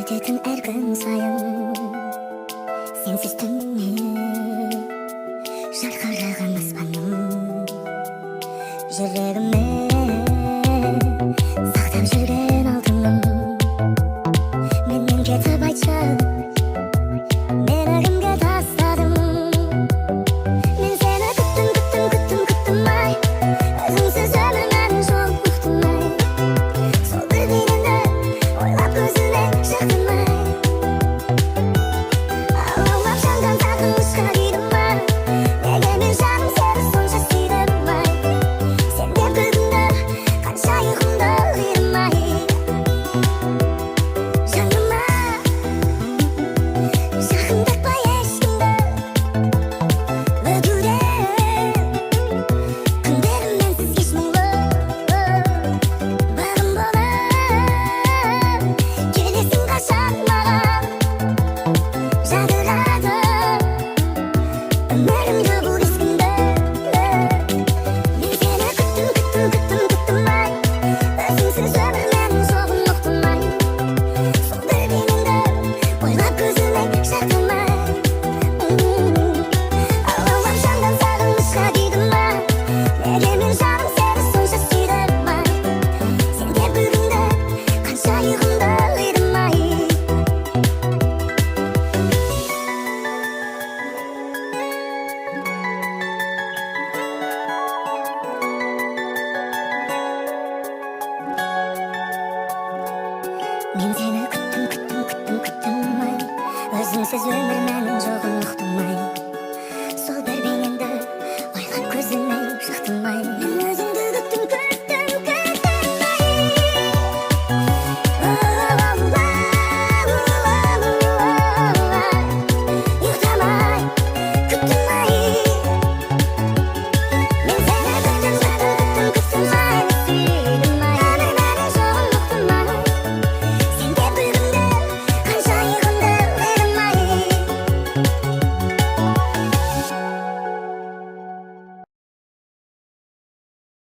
өтетін әр күн сайын сенсіз түнне жарқыраған аспанның жүрегіме сақтап жүрген алтыным менен кетіп айтшы мені кімге тастадың мен сені күттім-ай өзіңсіз өмір мәнін жоқ ұқтым-ай сол бір күніңді ойлап көзіме шықтым-ай алаулап жанған сағынышқа күйдім-ай неге мен жаным сені сонша сүйдім-ай сен деп бір күнді қанша ұйқымды қидым-ай жаныма жақындатпа ешкімді өтуде күндерім менсіз кеш мұңлы бағым болып келесің қашан маған жадырады өмірімді бұл кез күнді мен сені күттім-ай өзіңсіз өмір мәнін жоғын ұқтым-ай сол бір күніңді ойлап көзіме шықтым-ай алаулап жанған сағынышқа күйдім-ай неге мен жаным сені сонша сүйдім-ай сен деп бір күнді қанша ұйқымды қидым-ай мен сені күттім-ай өзіңсіз өмір